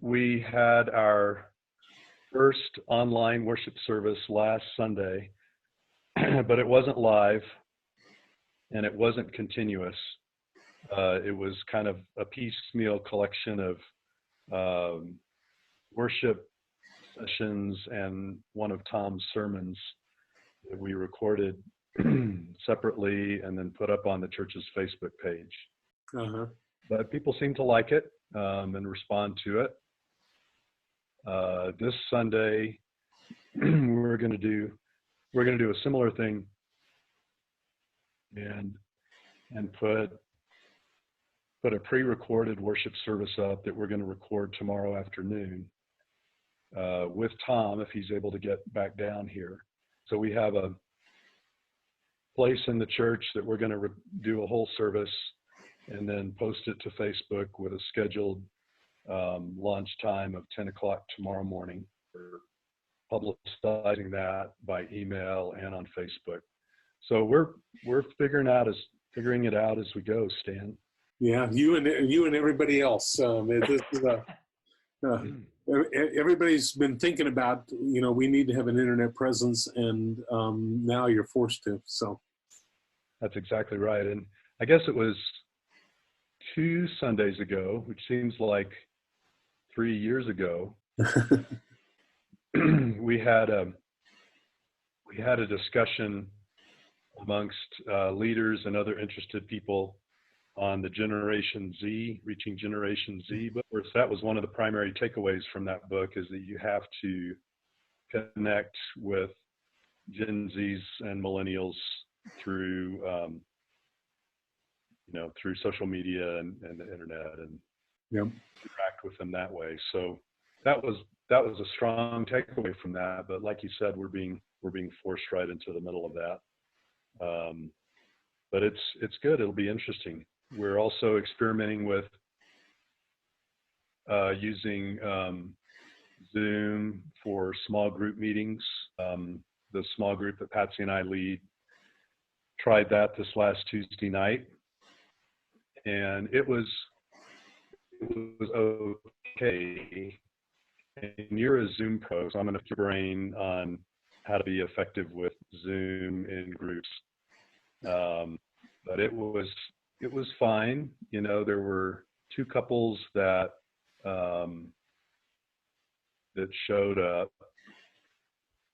we had our first online worship service last Sunday, but it wasn't live and it wasn't continuous. It was kind of a piecemeal collection of worship sessions and one of Tom's sermons that we recorded separately and then put up on the church's Facebook page. Uh-huh. But people seem to like it and respond to it. This Sunday, we're going to do a similar thing and put a pre-recorded worship service up that we're going to record tomorrow afternoon with Tom if he's able to get back down here. So we have a place in the church that we're going to do a whole service and then post it to Facebook with a scheduled launch time of 10 o'clock tomorrow morning. We're publicizing that by email and on Facebook. So we're figuring it out as we go, Stan. Yeah, you and everybody else. This is everybody's been thinking about, we need to have an internet presence, and now you're forced to. So that's exactly right. And I guess it was 2 Sundays ago, which seems like 3 years ago, we had a discussion amongst leaders and other interested people on the Generation Z, reaching Generation Z. But that was one of the primary takeaways from that book, is that you have to connect with Gen Zs and millennials through through social media and the internet, and interact with them that way. So that was a strong takeaway from that. But like you said, we're being forced right into the middle of that. But it's good. It'll be interesting. We're also experimenting with using Zoom for small group meetings. The small group that Patsy and I lead tried that this last Tuesday night, and it was okay. And you're a Zoom pro, so I'm going to pick your brain on how to be effective with Zoom in groups. But it was fine. There were 2 couples that showed up,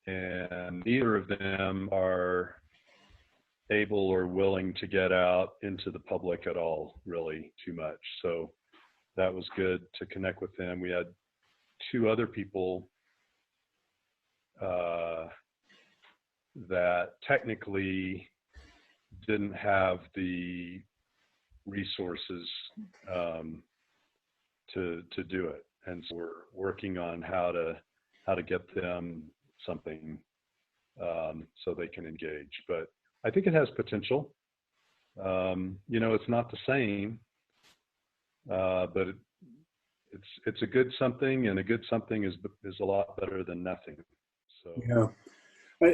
and neither of them are able or willing to get out into the public at all, really, too much. So that was good to connect with them. We had 2 other people that technically didn't have the resources to do it, and so we're working on how to get them something so they can engage. But I think it has potential. It's not the same, but it's a good something, and a good something is a lot better than nothing. So yeah,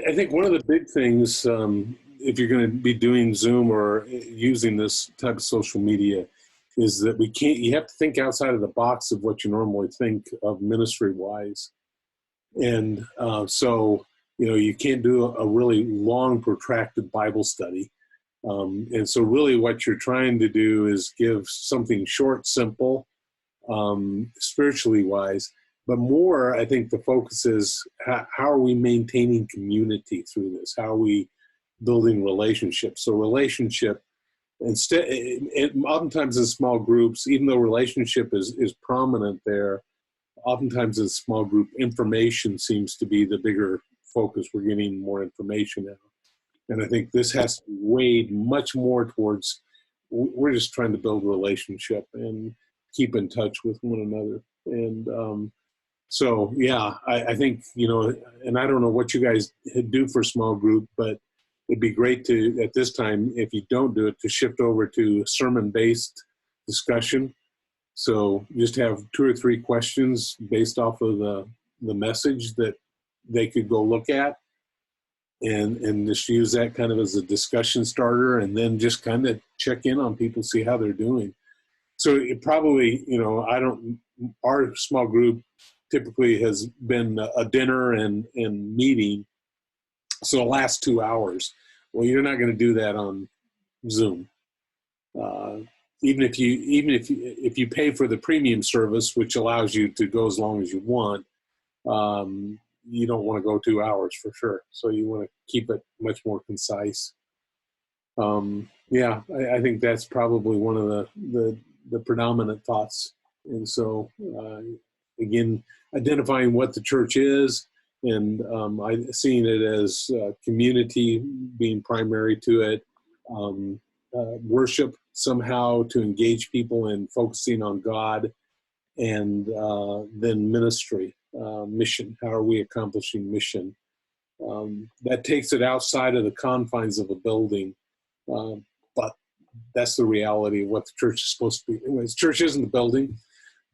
I think one of the big things, if you're going to be doing Zoom or using this type of social media, is that you have to think outside of the box of what you normally think of ministry-wise. And so, you can't do a really long, protracted Bible study. And so really what you're trying to do is give something short, simple, spiritually wise. But more, I think the focus is how are we maintaining community through this? How are we building relationships? So relationship, oftentimes in small groups, even though relationship is prominent there, oftentimes in small group, information seems to be the bigger focus. We're getting more information now. And I think this has to be weighed much more towards, we're just trying to build a relationship and keep in touch with one another. And so, yeah, I think, and I don't know what you guys do for small group, but it'd be great to, at this time, if you don't do it, to shift over to sermon-based discussion. So just have 2 or 3 questions based off of the message that they could go look at, and just use that kind of as a discussion starter, and then just kind of check in on people, see how they're doing. So it probably, our small group typically has been a dinner and meeting. So the last 2 hours, well, you're not going to do that on Zoom. Even if you pay for the premium service, which allows you to go as long as you want, you don't want to go 2 hours for sure. So you want to keep it much more concise. I think that's probably one of the predominant thoughts. And so, again, identifying what the church is, and seeing it as community being primary to it, worship somehow to engage people and focusing on God, and then ministry, mission. How are we accomplishing mission? That takes it outside of the confines of a building. But that's the reality of what the church is supposed to be. Anyways, church isn't the building.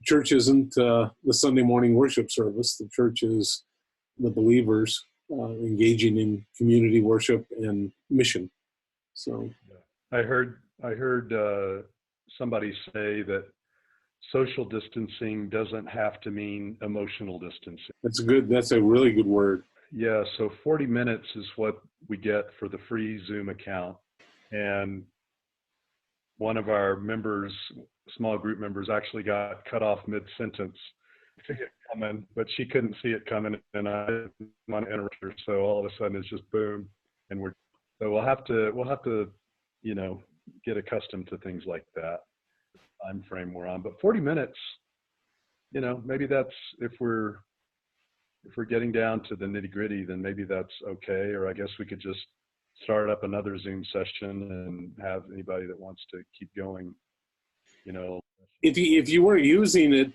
Church isn't the Sunday morning worship service. The church is the believers engaging in community worship and mission. So, I heard somebody say that social distancing doesn't have to mean emotional distancing. That's a really good word. Yeah. So 40 minutes is what we get for the free Zoom account. And one of our members, small group members, actually got cut off mid-sentence. I see it coming, but she couldn't see it coming, and I didn't want to interrupt her. So all of a sudden, it's just boom, and we'll have to, get accustomed to things like that. Time frame we're on, but 40 minutes, maybe that's if we're getting down to the nitty gritty, then maybe that's okay. Or I guess we could just start up another Zoom session and have anybody that wants to keep going, If you weren't using it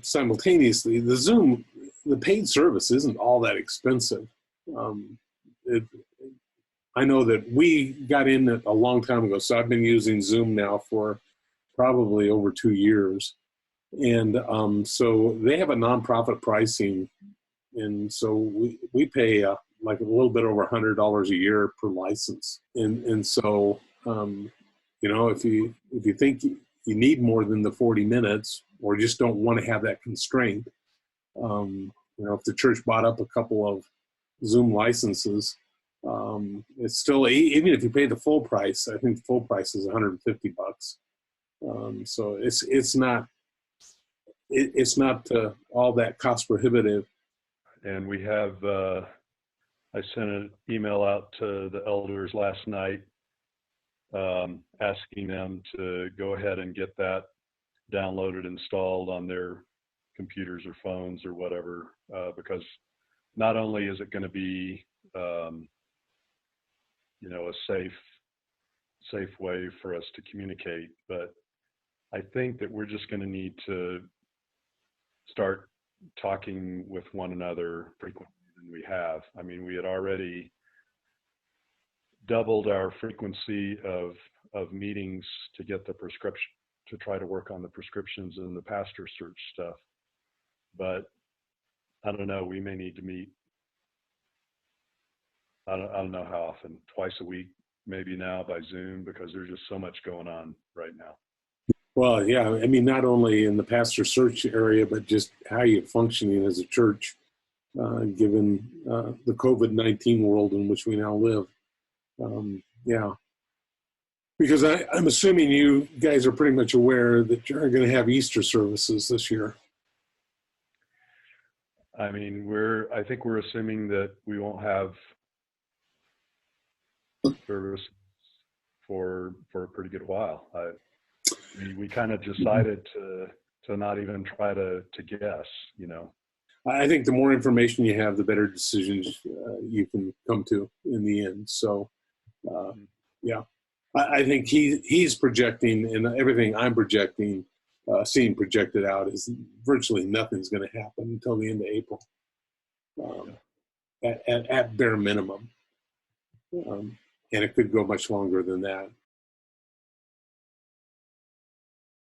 simultaneously, the paid service isn't all that expensive. I know that we got in it a long time ago, so I've been using Zoom now for probably over 2 years. And so they have a nonprofit pricing, and so we pay like a little bit over $100 a year per license. And so if you think you need more than the 40 minutes, or just don't want to have that constraint, if the church bought up a couple of Zoom licenses, it's still, even if you pay the full price, I think the full price is $150. So it's not all that cost prohibitive. And we have, I sent an email out to the elders last night, asking them to go ahead and get that downloaded, installed on their computers or phones or whatever, because not only is it going to be, a safe way for us to communicate, but I think that we're just going to need to start talking with one another frequently than we have. I mean, we had already doubled our frequency of meetings to get the prescription, to try to work on the prescriptions and the pastor search stuff. But I don't know, we may need to meet, I don't know how often, twice a week, maybe now by Zoom, because there's just so much going on right now. Well, yeah, I mean, not only in the pastor search area, but just how you're functioning as a church, given the COVID-19 world in which we now live. Yeah. Because I'm assuming you guys are pretty much aware that you're going to have Easter services this year. I mean, I think we're assuming that we won't have service for a pretty good while. We kind of decided to not even try to guess, I think the more information you have, the better decisions you can come to in the end. So, yeah, I think he's projecting, and everything I'm projecting, seeing projected out, is virtually nothing's going to happen until the end of April, at bare minimum. And it could go much longer than that.